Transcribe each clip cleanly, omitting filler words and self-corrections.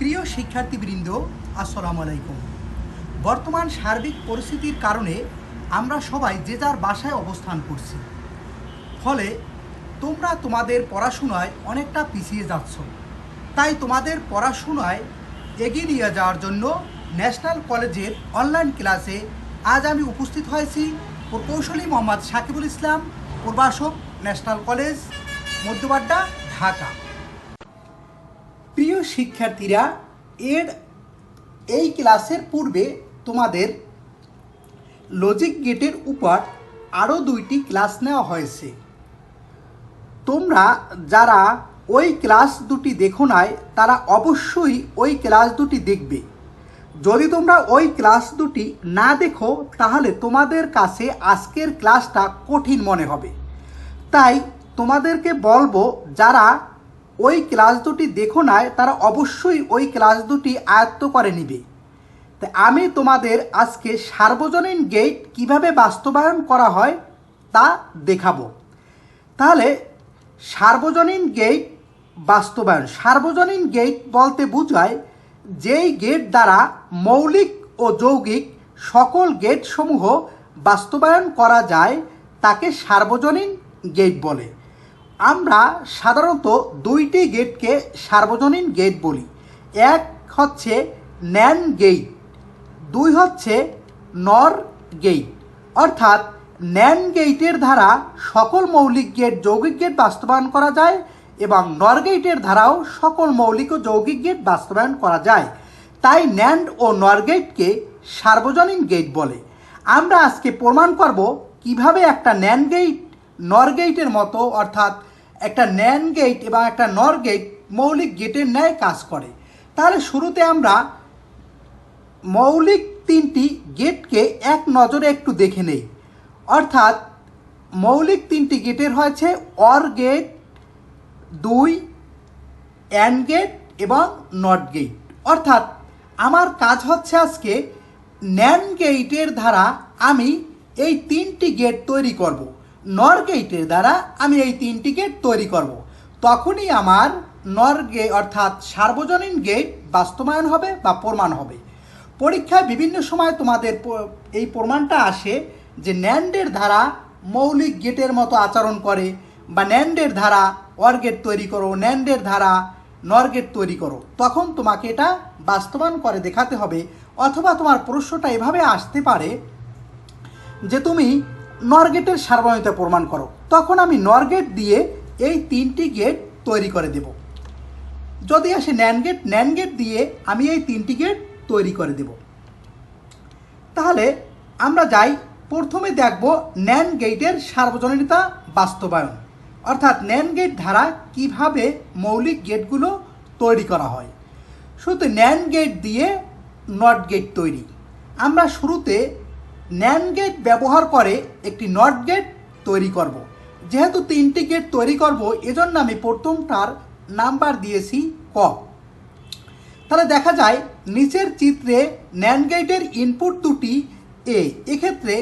প্রিয় শিক্ষার্থীবৃন্দ, আসসালামু আলাইকুম। বর্তমান সার্বিক পরিস্থিতির কারণে আমরা সবাই যে যার বাসায় অবস্থান করছি, ফলে তোমরা তোমাদের পড়াশোনায় অনেকটা পিছিয়ে যাচ্ছ। তাই তোমাদের পড়াশোনায় এগিয়ে নিয়ে যাওয়ার জন্য ন্যাশনাল কলেজের অনলাইন ক্লাসে আজ আমি উপস্থিত হয়েছি প্রকৌশলী মোহাম্মদ সাকিবুল ইসলাম, প্রভাষক, ন্যাশনাল কলেজ, মধ্যবাড্ডা, ঢাকা। প্রিয় শিক্ষার্থীরা, এই ক্লাসের পূর্বে তোমাদের লজিক গেটের উপর আরও 2টি ক্লাস নেওয়া হয়েছে। তোমরা যারা ওই ক্লাস দুটি দেখো নাই তারা অবশ্যই ওই ক্লাস দুটি দেখবে। যদি তোমরা ওই ক্লাস দুটি না দেখো তাহলে তোমাদের কাছে আজকের ক্লাসটা কঠিন মনে হবে। তাই তোমাদেরকে বলবো, যারা ওই ক্লাস দুটি দেখো নাই তারা অবশ্যই ওই ক্লাস দুটি আয়ত্ত করে নিবে। তাই আমি তোমাদের আজকে সার্বজনীন গেট কিভাবে বাস্তবায়ন করা হয় তা দেখাবো। তাহলে সার্বজনীন গেট বাস্তবায়ন, সার্বজনীন গেট বলতে বোঝায় যেই গেট দ্বারা মৌলিক ও যৌগিক সকল গেটসমূহ বাস্তবায়ন করা যায় তাকে সার্বজনীন গেট বলে। আমরা সাধারণত 2টি গেটকে সার্বজনীন গেট বলি। এক হচ্ছে ন্যান্ড গেট, 2 হচ্ছে নর গেট। অর্থাৎ ন্যান্ড গেটের দ্বারা সকল মৌলিক গেট, যৌগিক গেট বাস্তবায়ন করা যায় এবং নর গেটের দ্বারাও সকল মৌলিক ও যৌগিক গেট বাস্তবায়ন করা যায়। তাই ন্যান্ড ও নর গেটকে সার্বজনীন গেট বলে। আমরা আজকে প্রমাণ করব কিভাবে একটা ন্যান্ড গেট নর গেটের মতো, অর্থাৎ একটা ন্যান্ড গেট এবং একটা নর গেট মৌলিক গেটের ন্যায় কাজ করে। তাহলে শুরুতে আমরা মৌলিক 3টি গেটকে এক নজরে একটু দেখে নেই। অর্থাৎ মৌলিক 3টি গেটের হয়েছে অর গেট, 2 অ্যান্ড গেট এবং নট গেট। অর্থাৎ আমার কাজ হচ্ছে আজকে ন্যান্ড গেটের দ্বারা আমি এই 3টি গেট তৈরি করব, নর গেটের দ্বারা আমি এই 3টি গেট তৈরি করব। তখনই আমার নর গেট অর্থাৎ সার্বজনীন গেট বাস্তবায়ন হবে বা প্রমাণ হবে। পরীক্ষায় বিভিন্ন সময় তোমাদের এই প্রমাণটা আসে যে ন্যান্ডের দ্বারা মৌলিক গেটের মতো আচরণ করে, বা ন্যান্ডের দ্বারা অর গেট তৈরি করো, ন্যান্ডের দ্বারা নর গেট তৈরি করো। তখন তোমাকে এটা বাস্তবায়ন করে দেখাতে হবে। অথবা তোমার প্রশ্নটা এভাবে আসতে পারে যে তুমি নর গেটের সার্বজনীনতা প্রমাণ করো। তখন আমি নর গেট দিয়ে এই 3টি গেট তৈরি করে দেব। যদি আসে ন্যান্ড গেট, ন্যান্ড গেট দিয়ে আমি এই 3টি গেট তৈরি করে দেব। তাহলে আমরা যাই, প্রথমে দেখব ন্যান্ড গেটের সার্বজনীনতা বাস্তবায়ন, অর্থাৎ ন্যান্ড গেট দ্বারা কিভাবে মৌলিক গেটগুলো তৈরি করা হয়। শুরুতে ন্যান্ড গেট দিয়ে নট গেট তৈরি। আমরা শুরুতে ন্যান্ড গেট ব্যবহার করে একটি নট গেট তৈরি করব। যেহেতু 3টি গেট তৈরি করব, এজন্য আমি প্রথমটার নাম্বার দিয়েছি ক। তাহলে দেখা যায় নিচের চিত্রে ন্যান্ড গেটের ইনপুট দুটি এ। এক্ষেত্রে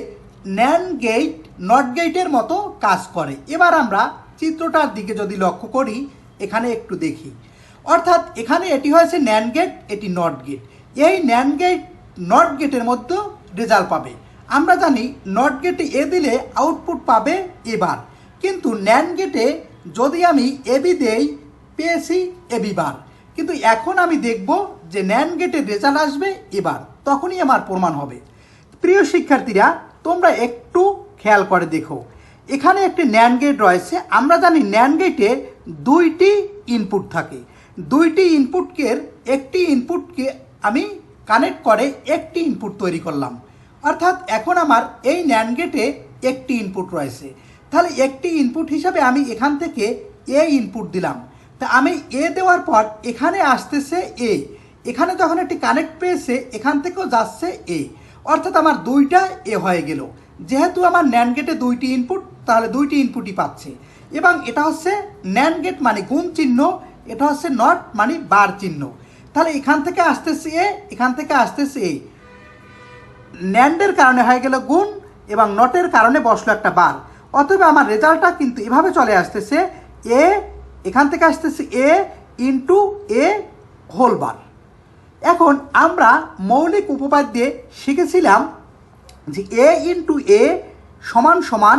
ন্যান্ড গেট নট গেটের মতো কাজ করে। এবার আমরা চিত্রটার দিকে যদি লক্ষ্য করি, এখানে একটু দেখি। অর্থাৎ এখানে এটি হয়েছে ন্যান্ড গেট, এটি নট গেট। এই ন্যান্ড গেট নট গেটের মধ্যে রেজাল্ট পাবে। আমরা জানি নট গেটে এ দিলে আউটপুট পাবে এবার, কিন্তু ন্যান্ড গেটে যদি আমি এবি দেই পেয়েছি এবি বার। কিন্তু এখন আমি দেখব যে ন্যান্ড গেটের রেজাল্ট আসবে এবার, তখনই আমার প্রমাণ হবে। প্রিয় শিক্ষার্থীরা, তোমরা একটু খেয়াল করে দেখো, এখানে একটি ন্যান্ড গেট রয়েছে। আমরা জানি ন্যান্ড গেটে 2টি ইনপুট থাকে। 2টি ইনপুটকে একটি ইনপুটকে আমি কানেক্ট করে একটি ইনপুট তৈরি করলাম। অর্থাৎ এখন আমার এই ন্যান্ড গেটে একটি ইনপুট রয়েছে। তাহলে একটি ইনপুট হিসাবে আমি এখান থেকে এ ইনপুট দিলাম। তা আমি এ দেওয়ার পর এখানে আসতেছে এ, এখানে যখন একটি কানেক্ট পেয়েছে এখান থেকেও যাচ্ছে এ। অর্থাৎ আমার 2টা এ হয়ে গেল। যেহেতু আমার ন্যান্ড গেটে 2টি ইনপুট, তাহলে 2টি ইনপুটই পাচ্ছে। এবং এটা হচ্ছে ন্যান্ড গেট মানে গুণ চিহ্ন, এটা হচ্ছে নট মানে বার চিহ্ন। তাহলে এখান থেকে আসতেছে এ, এখান থেকে আসতেছে এ। ন্যান্ডের কারণে হয়ে গেল গুণ এবং নটের কারণে বসলো একটা বার। অতএব আমার রেজাল্টটা কিন্তু এভাবে চলে আসতেছে, এ এখান থেকে আসতেছে এ ইন্টু এ হোল বার। এখন আমরা মৌলিক উপপাদ্যে শিখেছিলাম যে এ ইন্টু এ সমান সমান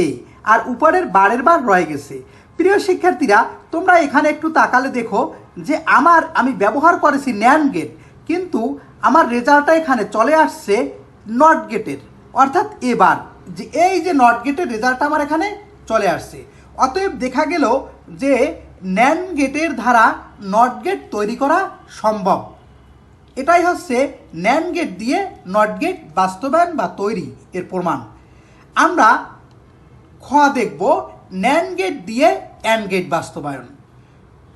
এ, আর উপরের বারের বার রয়ে গেছে। প্রিয় শিক্ষার্থীরা, তোমরা এখানে একটু তাকালে দেখো যে আমি ব্যবহার করেছি ন্যান্ড গেট, কিন্তু আমার রেজাল্টটা এখানে চলে আসছে নট গেটের, অর্থাৎ এবার যে এই যে নট গেটের রেজাল্টটা আমার এখানে চলে আসছে। অতএব দেখা গেল যে ন্যান্ড গেটের দ্বারা নট গেট তৈরি করা সম্ভব। এটাই হচ্ছে ন্যান্ড গেট দিয়ে নট গেট বাস্তবায়ন বা তৈরি এর প্রমাণ। আমরা খ দেখব ন্যান্ড গেট দিয়ে অ্যান্ড গেট বাস্তবায়ন,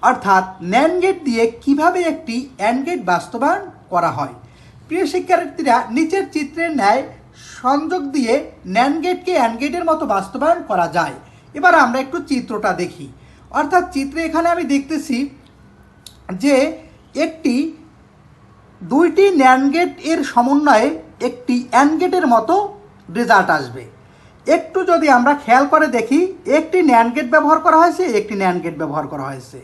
অর্থাৎ ন্যান্ড গেট দিয়ে কিভাবে একটি অ্যান্ড গেট বাস্তবায়ন করা হয়। প্রিয় শিক্ষার্থীরা, নিচের চিত্রের ন্যায় সংযোগ দিয়ে ন্যান্ড গেটকে অ্যান্ড গেটের মতো বাস্তবায়ন করা যায়। এবার আমরা একটু চিত্রটা দেখি। অর্থাৎ চিত্রে এখানে আমি দেখতেছি যে দুইটি ন্যান্ড গেট এর সমন্বয়ে একটি অ্যান্ড গেটের মতো রেজাল্ট আসবে। একটু যদি আমরা খেয়াল করে দেখি, একটি ন্যান্ড গেট ব্যবহার করা হয়েছে, একটি ন্যান্ড গেট ব্যবহার করা হয়েছে।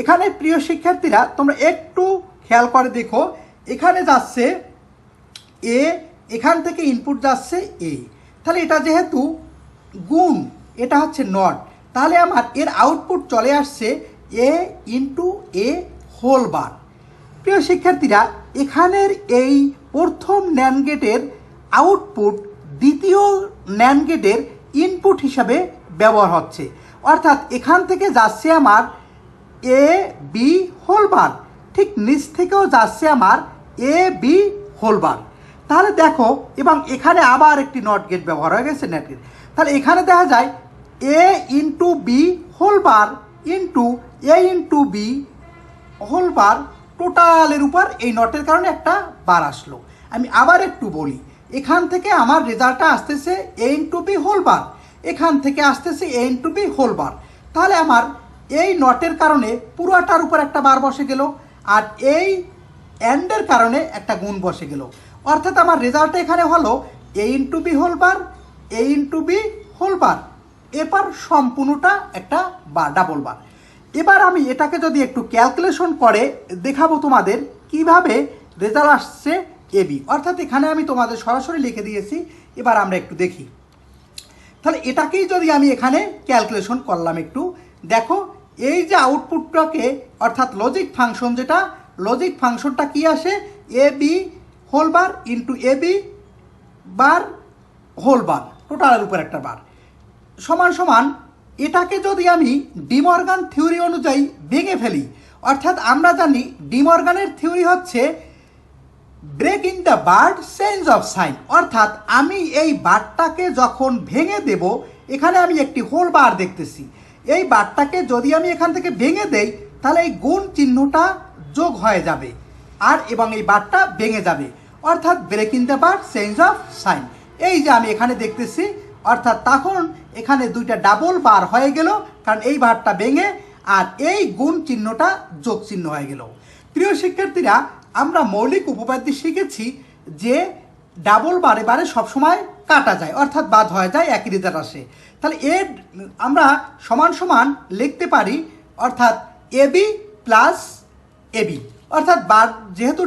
এখানে প্রিয় শিক্ষার্থীরা, তোমরা একটু খেয়াল করে দেখো, এখানে যাচ্ছে এ, এখান থেকে ইনপুট যাচ্ছে এ, তাহলে এটা যেহেতু গুণ, এটা হচ্ছে নট, তাহলে আমার এর আউটপুট চলে আসছে এ ইন্টু এ হোল বার। প্রিয় শিক্ষার্থীরা, এখানের এই প্রথম ন্যান্ড গেটের আউটপুট দ্বিতীয় ন্যান্ড গেটের ইনপুট হিসাবে ব্যবহার হচ্ছে, অর্থাৎ এখান থেকে যাচ্ছে আমার এ বি হোল বার, ঠিক নিচ থেকেও যাচ্ছে আমার এ বি হোল বার। তাহলে দেখো, এবং এখানে আবার একটি নট গেট ব্যবহার হয়ে গেছে, নেট গেট। তাহলে এখানে দেখা যায় a into B whole bar into a into B whole bar, টোটালের উপর এই নটের কারণে একটা বার আসলো। আমি আবার একটু বলি, এখান থেকে আমার রেজাল্টটা আসতেছে এ ইন্টু বি হোল বার, এখান থেকে আসতেছে এ ইন্টু বি হোল বার। তাহলে আমার এই নটের কারণে পুরোটার উপর একটা বার বসে গেল, আর এই অ্যান্ডের কারণে একটা গুণ বসে গেল। অর্থাৎ আমার রেজাল্টটা এখানে হলো এ ইন্টু বি হোল বার, এ ইন্টু বি হোল বার, এবার সম্পূর্ণটা একটা বার, ডাবল বার। এবার আমি এটাকে যদি একটু ক্যালকুলেশন করে দেখাবো তোমাদের কিভাবে রেজাল্ট আসছে এবি, অর্থাৎ এখানে আমি তোমাদের সরাসরি লিখে দিয়েছি। এবার আমরা একটু দেখি, তাহলে এটাকেই যদি আমি এখানে ক্যালকুলেশন করলাম, একটু দেখো এই যে আউটপুটটাকে, অর্থাৎ লজিক ফাংশন, যেটা লজিক ফাংশনটা কি আসে, A B whole bar into A B bar whole bar, টোটালের উপর একটা বার, সমান সমান এটাকে যদি আমি ডিমর্গান থিওরি অনুযায়ী ভেঙে ফেলি, অর্থাৎ আমরা জানি ডিমর্গানের থিওরি হচ্ছে break in the bar change of sign, অর্থাৎ আমি এই বারটাকে যখন ভেঙে দেব, এখানে আমি একটি হোল বার দেখতেছি, এই বারটাকে যদি আমি এখান থেকে ভেঙে দেই, তাহলে এই গুণ চিহ্নটা যোগ হয়ে যাবে, আর এবং এই বারটা ভেঙে যাবে, অর্থাৎ break in the bar change of sign. এই যে আমি এখানে দেখতেছি, অর্থাৎ তখন এখানে দুইটা ডাবল বার হয়ে গেল, কারণ এই বারটা ভেঙে আর এই গুণ চিহ্নটা যোগ চিহ্ন হয়ে গেল। প্রিয় শিক্ষার্থীরা, আমরা মৌলিক উপপাদ্য শিখেছি যে ডাবল বারে বারে সবসময় কাটা যায়, অর্থাৎ বাদ হয়ে যায়, একই রেজাল্ট আসে। তাহলে এর আমরা সমান সমান লিখতে পারি, অর্থাৎ এবি প্লাস এবি, অর্থাৎ বার যেহেতু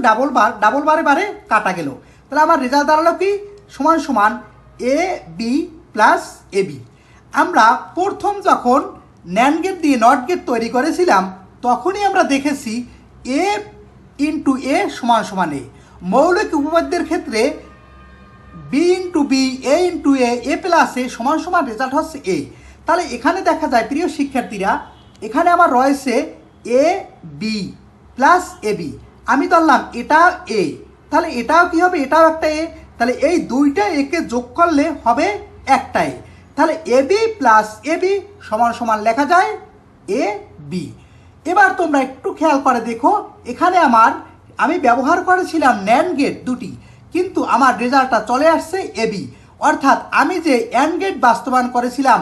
ডাবল বারে বারে কাটা গেল, তাহলে আমার রেজাল্ট দাঁড়ালো কি, সমান সমান এ বি প্লাস এবি। আমরা প্রথম যখন ন্যান্ড গেট দিয়ে নট গেট তৈরি করেছিলাম, তখনই আমরা দেখেছি এ ইন্টু এ সমান সমান এ। মৌলিক উপপাদ্যের ক্ষেত্রে B into B, A into a plus এ সমান সমান রেজাল্ট হচ্ছে এ। তাহলে এখানে দেখা যায় প্রিয় শিক্ষার্থীরা, এখানে আমার রয়েছে A B plus A B, আমি ধরলাম এটা এ, তাহলে এটাও কি হবে, এটাও একটা এ, তাহলে এই দুইটা একে যোগ করলে হবে একটা এ, তাহলে A B plus A B সমান সমান লেখা যায় এ বি। এবার তোমরা একটু খেয়াল করে দেখো, এখানে আমি ব্যবহার করেছিলাম ন্যান্ড গেট দুটি, কিন্তু আমার রেজাল্টটা চলে আসছে এবি, অর্থাৎ আমি যে অ্যান্ড গেট বাস্তবায়ন করেছিলাম,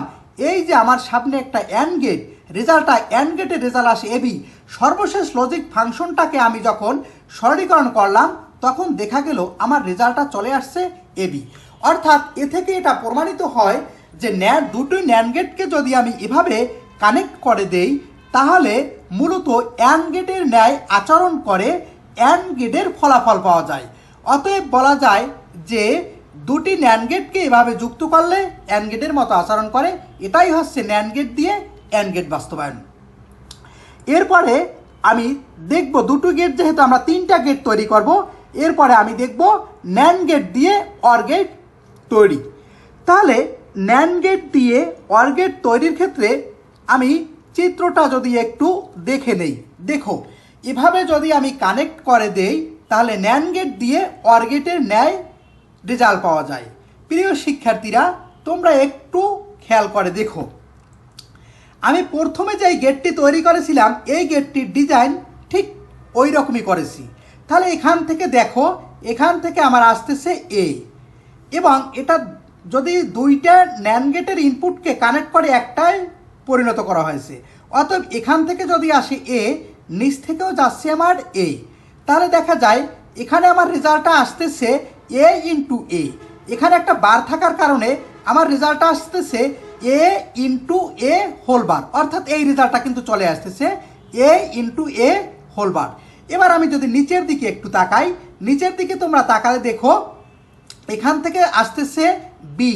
এই যে আমার সামনে একটা অ্যান্ড গেট, রেজাল্টটা অ্যান্ড গেটের রেজাল্ট আসে এবি। সর্বশেষ লজিক ফাংশনটাকে আমি যখন সরলীকরণ করলাম, তখন দেখা গেল আমার রেজাল্টটা চলে আসছে এবি। অর্থাৎ এ থেকে এটা প্রমাণিত হয় যে দুটো ন্যান্ড গেটকে যদি আমি এভাবে কানেক্ট করে দেই, তাহলে মূলত অ্যান্ড গেটের ন্যায় আচরণ করে অ্যান্ড গেটের ফলাফল পাওয়া যায়। অতএব বলা যায় যে দুটি ন্যান্ড গেটকে এভাবে যুক্ত করলে অ্যান্ড গেটের মতো আচরণ করে, এটাই হচ্ছে ন্যান্ড গেট দিয়ে অ্যান্ড গেট বাস্তবায়ন। এরপরে আমি দেখব দুটো গেট, যেহেতু আমরা তিনটা গেট তৈরি করব, এরপরে আমি দেখব ন্যান্ড গেট দিয়ে অর গেট তৈরি। তাহলে ন্যান্ড গেট দিয়ে অর গেট তৈরির ক্ষেত্রে আমি চিত্রটা যদি একটু দেখে নেই, দেখো এভাবে যদি আমি কানেক্ট করে দেই তাহলে ন্যান্ড গেট দিয়ে অর গেটের ন্যায় রেজাল্ট পাওয়া যায়। প্রিয় শিক্ষার্থীরা, তোমরা একটু খেয়াল করে দেখো, আমি প্রথমে যে গেটটি তৈরি করেছিলাম এই গেটটির ডিজাইন ঠিক ওই রকমই করেছি। তাহলে এখান থেকে দেখো, এখান থেকে আমার আসতেছে এ, এবং এটা যদি দুইটা ন্যান্ড গেটের ইনপুটকে কানেক্ট করে একটাই পরিণত করা হয়েছে। অতএব এখান থেকে যদি আসে এ, নিচ থেকেও যাচ্ছে আমার এ, তাহলে দেখা যায় এখানে আমার রেজাল্টটা আসতেছে এ ইন্টু এ। এখানে একটা বার থাকার কারণে আমার রেজাল্টটা আসতেছে এ ইন্টু এ হোল বার, অর্থাৎ এই রেজাল্টটা কিন্তু চলে আসতেছে এ ইন্টু এ হোল বার। এবার আমি যদি নিচের দিকে একটু তাকাই, নিচের দিকে তোমরা তাকালে দেখো এখান থেকে আসতেছে বি।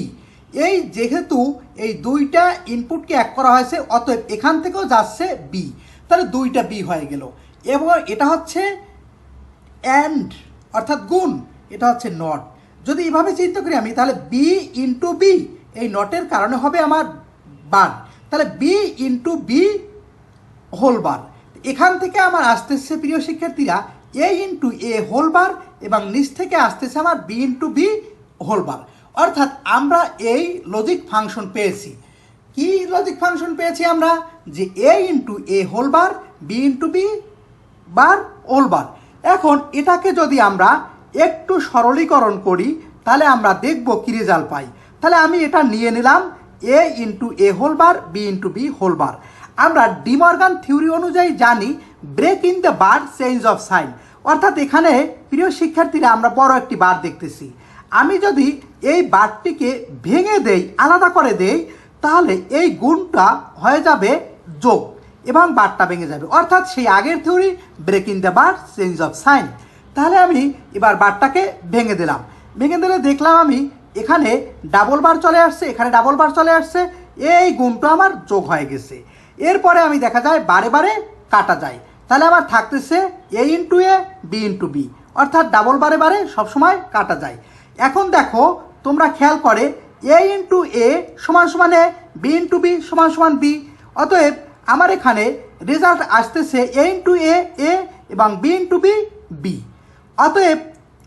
এই যেহেতু এই দুইটা ইনপুটকে এক করা হয়েছে, অতএব এখান থেকেও যাচ্ছে বি, তাহলে দুইটা বি হয়ে গেল। এবং এটা হচ্ছে অ্যান্ড, অর্থাৎ গুণ, এটা হচ্ছে নট। যদি এভাবে চিন্তা করি আমি, তাহলে বি ইন্টু বি, এই নটের কারণে হবে আমার বার, তাহলে B into B whole bar. এখান থেকে আমার আসতেছে প্রিয় শিক্ষার্থীরা এ ইন্টু এ হোল বার, এবং নিচ থেকে আসতেছে আমার B into B whole bar. অর্থাৎ আমরা এই লজিক ফাংশন পেয়েছি। কি লজিক ফাংশন পেয়েছি আমরা? যে a into a whole bar, b into b bar whole bar. এখন এটাকে যদি আমরা একটু সরলীকরণ করি তাহলে আমরা দেখব কি রেজাল্ট পাই। তাহলে আমি এটা নিয়ে নিলাম a into a whole bar, b into B whole bar. আমরা ডি মর্গান থিওরি অনুযায়ী জানি break in the bar change of sign, অর্থাৎ এখানে প্রিয় শিক্ষার্থীরা আমরা বড় একটি বার দেখতেছি। আমি যদি এই বারটিকে ভেঙে দেই, আলাদা করে দেই, তাহলে এই গুণটা হয়ে যাবে যোগ এবং বারটা ভেঙে যাবে, অর্থাৎ সেই আগের theory break in the bar change of sign. তাহলে আমি এবার বারটাকে ভেঙে দিলাম, ভেঙে দিলে দেখলাম আমি এখানে ডাবল বার চলে আসছে, এখানে ডাবল বার চলে আসছে, এই গুণটা আমার যোগ হয়ে গেছে। এরপরে আমি দেখা যায় বারে বারে কাটা যায়, তাহলে আমার থাকতেছে এ ইন্টু এ, বি ইন্টু বি, অর্থাৎ ডাবল বারে বারে সবসময় কাটা যায়। এখন দেখো তোমরা খেয়াল করে এ ইন্টু এ সমান সমান এ, বি ইন্টু বি সমান সমান বি, অতএব আমার এখানে রেজাল্ট আসতেছে এ ইন্টু এ এ এবং বি ইন্টু বি বি। অতএব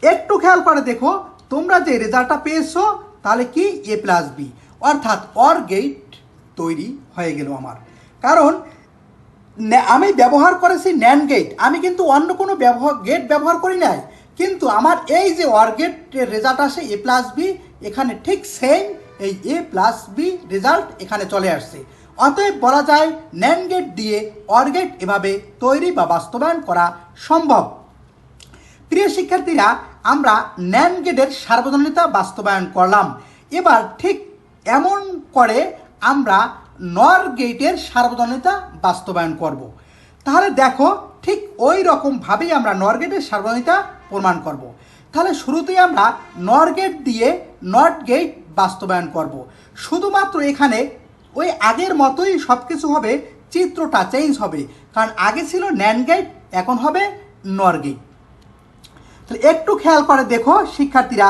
একটু খেয়াল করে দেখো তোমরা যে রেজাল্টটা পেয়েছো তাহলে কি এ প্লাস বি, অর্থাৎ অর গেট তৈরি হয়ে গেল আমার। কারণ আমি ব্যবহার করেছি ন্যান্ড গেট, আমি কিন্তু অন্য কোনো গেট ব্যবহার করি নাই, কিন্তু আমার এই যে অর গেটের রেজাল্ট আসে এ প্লাস বি, এখানে ঠিক সেম এই এ প্লাস বি রেজাল্ট এখানে চলে আসছে। অতএব বলা যায় ন্যান্ড গেট দিয়ে অর গেট এভাবে তৈরি বা বাস্তবায়ন করা সম্ভব। প্রিয় শিক্ষার্থীরা, আমরা ন্যান্ড গেটের সার্বজনীনতা বাস্তবায়ন করলাম। এবার ঠিক এমন করে আমরা নর গেটের সার্বজনীনতা বাস্তবায়ন করব। তাহলে দেখো ঠিক ওই রকমভাবেই আমরা নর গেটের সার্বজনীনতা প্রমাণ করব। তাহলে শুরুতেই আমরা নর গেট দিয়ে নট গেট বাস্তবায়ন করব। শুধুমাত্র এখানে ওই আগের মতোই সব কিছু হবে, চিত্রটা চেঞ্জ হবে, কারণ আগে ছিল ন্যান্ড গেট, এখন হবে নর গেট। তাহলে একটু খেয়াল করে দেখো শিক্ষার্থীরা,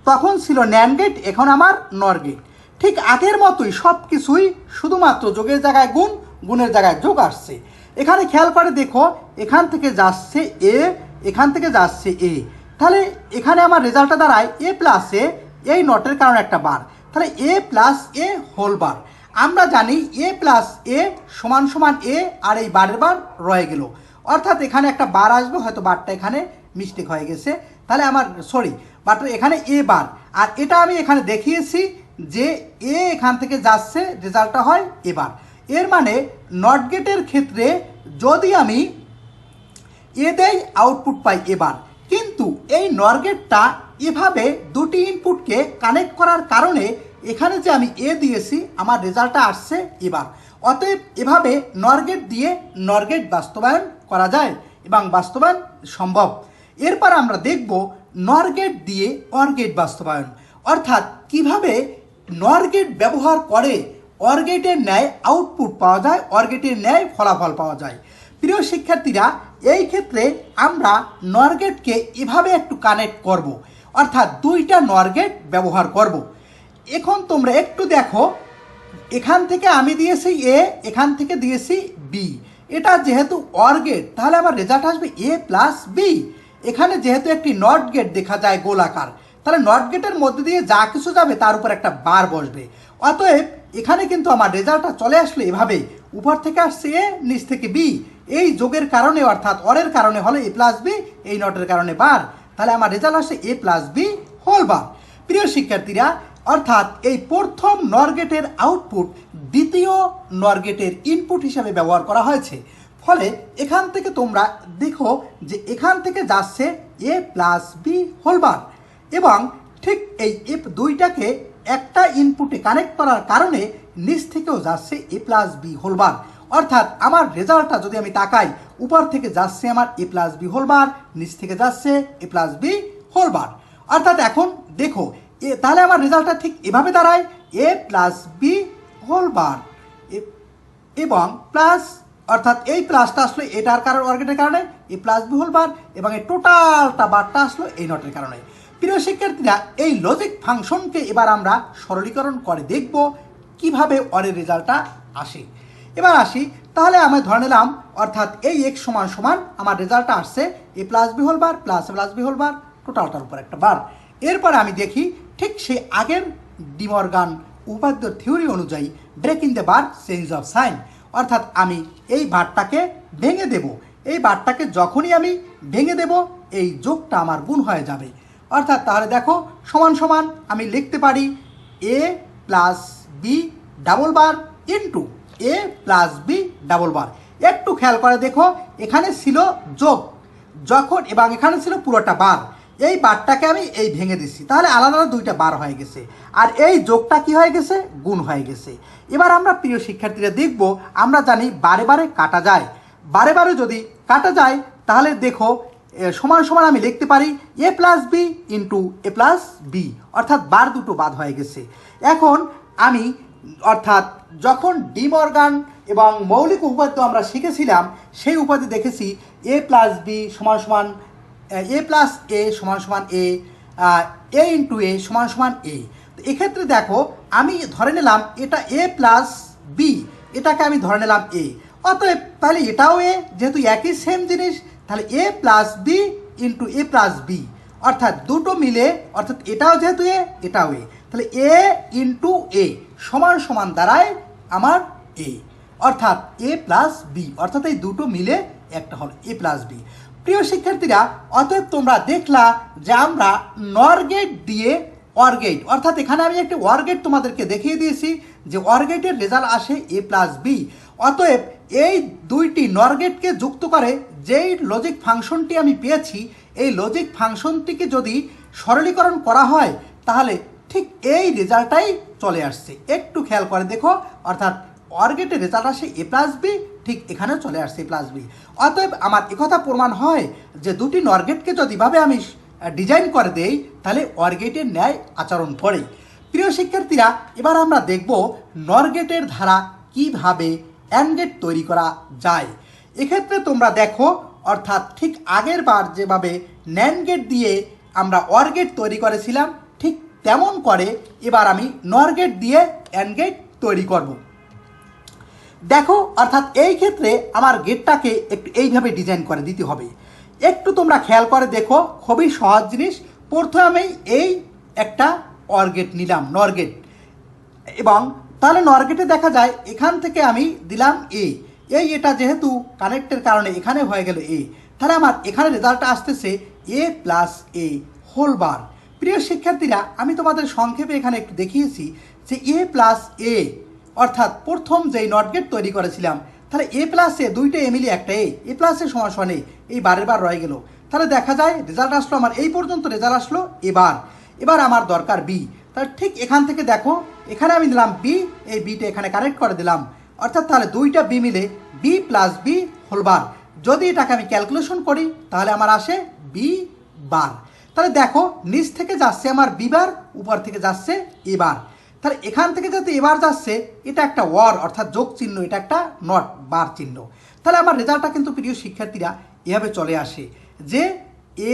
তখন ছিল ন্যান্ড গেট, এখন আমার নর গেট। ঠিক আগের মতোই সব কিছুই, শুধুমাত্র যোগের জায়গায় গুণ, গুণের জায়গায় যোগ আসছে। এখানে খেয়াল করে দেখো এখান থেকে যাচ্ছে এ, এখান থেকে যাচ্ছে এ, তাহলে এখানে আমার রেজাল্টটা দাঁড়ায় এ প্লাস এ, এই নটের কারণে একটা বার, তাহলে এ প্লাস এ হোল বার। আমরা জানি এ প্লাস এ সমান সমান এ, আর এই বারের বার রয়ে গেল, অর্থাৎ এখানে একটা বার আসবে, হয়তো বারটা এখানে মিস্টেক হয়ে গেছে, তাহলে আমার বারটা এখানে এ বার, আর এটা আমি এখানে দেখিয়েছি যে এ এখান থেকে যাচ্ছে, রেজাল্টটা হয় এবার। এর মানে নট গেটের ক্ষেত্রে যদি আমি এ দেই আউটপুট পাই এবার, কিন্তু এই নর গেটটা এভাবে দুটি ইনপুটকে কানেক্ট করার কারণে এখানে যে আমি এ দিয়েছি আমার রেজাল্টটা আসছে এবার। অতএব এভাবে নর গেট দিয়ে নর গেট বাস্তবায়ন করা যায় এবং বাস্তবায়ন সম্ভব। এরপর আমরা দেখব নর গেট দিয়ে অর গেট বাস্তবায়ন, অর্থাৎ কিভাবে নর গেট ব্যবহার করে অর গেটের ন্যায় আউটপুট পাওয়া যায়, অর গেটের ন্যায় ফলাফল পাওয়া যায়। প্রিয় শিক্ষার্থীরা, এই ক্ষেত্রে আমরা নর গেটকে এভাবে একটু কানেক্ট করব, অর্থাৎ দুইটা নর গেট ব্যবহার করব। এখন তোমরা একটু দেখো, এখান থেকে আমি দিয়েছি এ, এখান থেকে দিয়েছি বি। এটা যেহেতু অর গেট, তাহলে আমার রেজাল্ট আসবে এ প্লাস বি। এখানে যেহেতু একটি নট গেট দেখা যায় গোলাকার, তাহলে নট গেটের মধ্যে দিয়ে যা কিছু যাবে তার উপর একটা বার বসবে। অতএব এখানে কিন্তু আমার রেজাল্টটা চলে আসলো এভাবে, উপর থেকে আসছে এ, নিচ থেকে বি। এই যোগের কারণে অর্থাৎ অরের কারণে হলো এ প্লাস বি, এই নটের কারণে বার, তাহলে আমার রেজাল্ট আসছে এ প্লাস বি হোল বার। প্রিয় শিক্ষার্থীরা, অর্থাৎ এই প্রথম নর গেটের আউটপুট দ্বিতীয় নর গেটের ইনপুট হিসাবে ব্যবহার করা হয়েছে। ফলে এখান থেকে তোমরা দেখো যে এখান থেকে যাচ্ছে এ প্লাস বি হোল বার, এবং ঠিক এই এ দুইটাকে একটা ইনপুটে কানেক্ট করার কারণে নিচ থেকেও যাচ্ছে এ প্লাস বি হোল বার। অর্থাৎ আমার রেজাল্টটা যদি আমি তাকাই, উপর থেকে যাচ্ছে আমার এ প্লাস বি হোল বার, নিচ থেকে যাচ্ছে এ প্লাস বি হোল বার। অর্থাৎ এখন দেখো তাহলে আমার রেজাল্টটা ঠিক এভাবে দাঁড়ায় এ প্লাস বি হোল বার এবং প্লাস, অর্থাৎ এই প্লাসটা আসলো এটার কারণ অর গেটের কারণে এ প্লাস বি হোল বার, এবং এই টোটালটা বারটা আসলো এই নটের কারণে। প্রিয় শিক্ষার্থীরা, এই লজিক ফাংশনকে এবার আমরা সরলীকরণ করে দেখব কিভাবে অরের রেজাল্টটা আসে। এবার আসি, তাহলে আমি ধরে নিলাম, অর্থাৎ এই এক্স সমান সমান আমার রেজাল্টটা আসছে a plus B whole bar plus a plus B whole bar, টোটালটার উপর একটা বার। এরপরে আমি দেখি ঠিক সেই আগের ডি মর্গান উপপাদ্যর থিওরি অনুযায়ী break in the bar change of sign, অর্থাৎ আমি এই বারটাকে ভেঙে দেব। এই বারটাকে যখনই আমি ভেঙে দেব, এই যোগটা আমার গুণ হয়ে যাবে। অর্থাৎ তাহলে দেখো সমান সমান আমি লিখতে পারি a plus b double bar into a plus b double bar. একটু খেয়াল করে দেখো, এখানে ছিল যোগ যখন, এবং এখানে ছিল পুরোটা বার। এই বারটাকে আমি এই ভেঙে দিচ্ছি, তাহলে আলাদা আলাদা দুইটা বার হয়ে গেছে, আর এই যোগটা কি হয়ে গেছে, গুণ হয়ে গেছে। এবার আমরা প্রিয় শিক্ষার্থীরা দেখব, আমরা জানি বারে বারে কাটা যায়, বারে বারে যদি কাটা যায় তাহলে দেখো সমান সমান আমি লিখতে পারি a plus B into a plus B, অর্থাৎ বার দুটো বাদ হয়ে গেছে। এখন আমি, অর্থাৎ যখন ডি মর্গান এবং মৌলিক উপপাদ্য আমরা শিখেছিলাম, সেই উপাধি দেখেছি এ প্লাস বি সমান সমান এ প্লাস এ সমান সমান এ ইন্টু এ সমান সমান এ। তো এক্ষেত্রে দেখো আমি ধরে নিলাম এটা এ প্লাস বি, এটাকে আমি ধরে নিলাম এ, অতএব তাহলে এটাও এ, যেহেতু একই সেম জিনিস, তাহলে এ plus B into a plus B, অর্থাৎ দুটো মিলে, অর্থাৎ এটাও যেহেতু এ এটাও এ, তাহলে এ ইন্টু এ সমান সমান দাঁড়ায় আমার এ, অর্থাৎ এ প্লাস বি, অর্থাৎ এই দুটো মিলে একটা হলো এ প্লাস বি। প্রিয় শিক্ষার্থীরা, অতএব তোমরা দেখলা যে আমরা নর গেট দিয়ে অর গেট, অর্থাৎ এখানে আমি একটা অর গেট তোমাদেরকে দেখিয়ে দিয়েছি যে অর গেটের রেজাল্ট আসে এ প্লাস বি। অতএব এই দুইটি নর গেটকে যুক্ত করে যেই লজিক ফাংশনটি আমি পেয়েছি, এই লজিক ফাংশনটিকে যদি সরলীকরণ করা হয় তাহলে ঠিক এই রেজাল্টটাই চলে আসছে। একটু খেয়াল করে দেখো, অর্থাৎ অর গেটের রেজাল্ট আসে এ প্লাস বি, ঠিক এখানে চলে আসছে এ প্লাস বি। অতএব আমার একথা প্রমাণ হয় যে দুটি নর গেটকে যদি ভাবে আমি ডিজাইন করে দেই তাহলে অর গেটের ন্যায় আচরণ করে। প্রিয় শিক্ষার্থীরা, এবার আমরা দেখব নর গেটের ধারা কিভাবে অ্যান্ড গেট তৈরি করা যায়। এক্ষেত্রে তোমরা দেখো, অর্থাৎ ঠিক আগের বার যেভাবে ন্যান্ড গেট দিয়ে আমরা অর গেট তৈরি করেছিলাম, ঠিক তেমন করে এবার আমি নর গেট দিয়ে অ্যান্ড গেট তৈরি করব। দেখো, অর্থাৎ এই ক্ষেত্রে আমার গেটটাকে একটু এইভাবে ডিজাইন করে দিতে হবে। একটু তোমরা খেয়াল করে দেখো, খুবই সহজ জিনিস। প্রথমে আমি এই একটা অর গেট নিলাম, নর গেট, এবং তাহলে নর গেটে দেখা যায় এখান থেকে আমি দিলাম এ, এটা যেহেতু কানেক্টের কারণে এখানে হয়ে গেল এ, তাহলে আমার এখানে রেজাল্টটা আসতেছে এ প্লাস এ হোল বার। প্রিয় শিক্ষার্থীরা, আমি তোমাদের সংক্ষেপে এখানে একটু দেখিয়েছি যে এ প্লাস এ, অর্থাৎ প্রথম যেই নট গেট তৈরি করেছিলাম, তাহলে এ প্লাস এ দুইটা এ মিলিয়ে একটা এ প্লাস এ সমান সমান এই বারের বার রয়ে গেল। তাহলে দেখা যায় রেজাল্ট আসলো আমার এই পর্যন্ত রেজাল্ট আসলো এবার আমার দরকার বি। তাহলে ঠিক এখান থেকে দেখো, এখানে আমি দিলাম বি, এই বিটা এখানে কানেক্ট করে দিলাম, অর্থাৎ তাহলে দুইটা বি মিলে B plus B whole bar. যদি এটাকে আমি ক্যালকুলেশন করি তাহলে আমার আসে বি বার। তাহলে দেখো নিচ থেকে যাচ্ছে আমার বি বার, উপর থেকে যাচ্ছে এ বার। তাহলে এখান থেকে যাতে এবার যাচ্ছে এটা একটা ওয়ার অর্থাৎ যোগ চিহ্ন, এটা একটা নট বার চিহ্ন। তাহলে আমার রেজাল্টটা কিন্তু প্রিয় শিক্ষার্থীরা এভাবে চলে আসে যে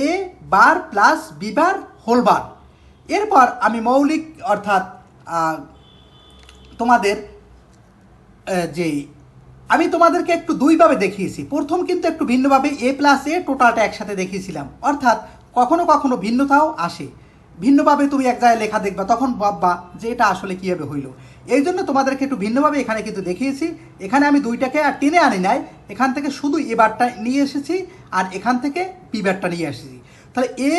a bar plus b bar whole bar. এরপর আমি মৌলিক অর্থাৎ তোমাদের যে আমি তোমাদেরকে একটু দুইভাবে দেখিয়েছি। প্রথম কিন্তু একটু ভিন্নভাবে এ প্লাস এ টোটালটা একসাথে দেখিয়েছিলাম, অর্থাৎ কখনো কখনো ভিন্নতাও আসে। ভিন্নভাবে তুমি এক জায়গায় লেখা দেখবা, তখন ভাববা যে এটা আসলে কীভাবে হইলো। এই জন্য তোমাদেরকে একটু ভিন্নভাবে এখানে কিন্তু দেখিয়েছি। এখানে আমি দুইটাকে আর টেনে আনি নাই, এখান থেকে শুধু এ বারটা নিয়ে এসেছি আর এখান থেকে বি বারটা নিয়ে এসেছি। তাহলে এ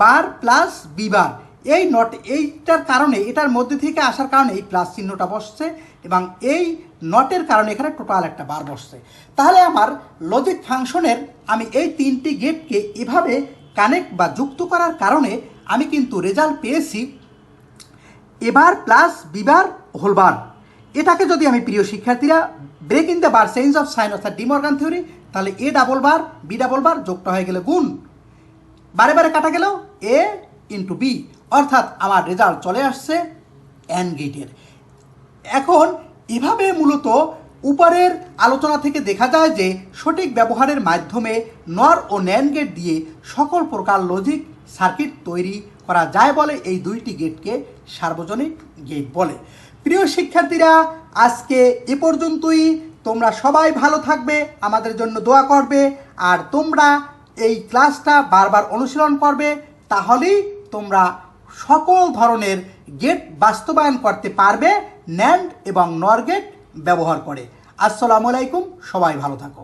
বার প্লাস বি বার, এই নট এইটার কারণে, এটার মধ্যে থেকে আসার কারণে এই প্লাস চিহ্নটা বসছে এবং এই নটের কারণে এখানে টোটাল একটা বার বসছে। তাহলে আমার লজিক ফাংশনের আমি এই তিনটি গেটকে এভাবে কানেক্ট বা যুক্ত করার কারণে আমি কিন্তু রেজাল্ট পেয়েছি a bar plus b bar whole bar. এটাকে যদি আমি প্রিয় শিক্ষার্থীরা break in the bar change of sign অর্থাৎ ডি মর্গান থিওরি, তাহলে a double bar b double bar যোগটা হয়ে গেলে গুণ, বারে বারে কাটা গেল এ ইন্টু বি, অর্থাৎ আমার রেজাল্ট চলে আসছে অ্যান্ড গেটের। এখন এভাবে মূলত উপরের আলোচনা থেকে দেখা যায় যে সঠিক ব্যবহারের মাধ্যমে নর ও ন্যান্ড গেট দিয়ে সকল প্রকার লজিক সার্কিট তৈরি করা যায় বলে এই দুইটি গেটকে সার্বজনীন গেট বলে। প্রিয় শিক্ষার্থীরা, আজকে এ পর্যন্তই। তোমরা সবাই ভালো থাকবে, আমাদের জন্য দোয়া করবে, আর তোমরা এই ক্লাসটা বারবার অনুশীলন করবে, তাহলেই তোমরা সকল ধরনের গেট বাস্তবায়ন করতে পারবে ন্যান্ড এবং নর গেট ব্যবহার করে। আসসালামু আলাইকুম, সবাই ভালো থাকো।